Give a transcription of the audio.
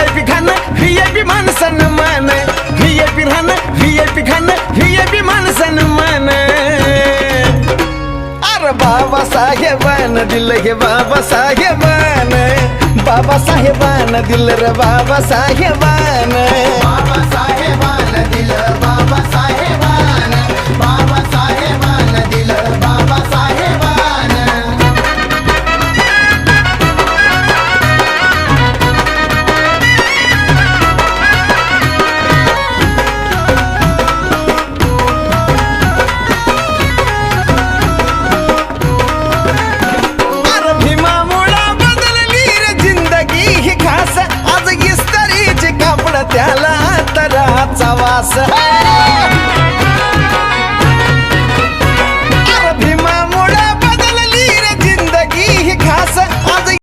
VIP खाणं VIP मान सन्मान VIP राहणं VIP खाणं VIP मान सन्मान अरे बाबासाहेबान दिलं हे बाबासाहेबान बाबासाहेबान दिलं रे बाबासाहेबान बाबासाहेबान दिलं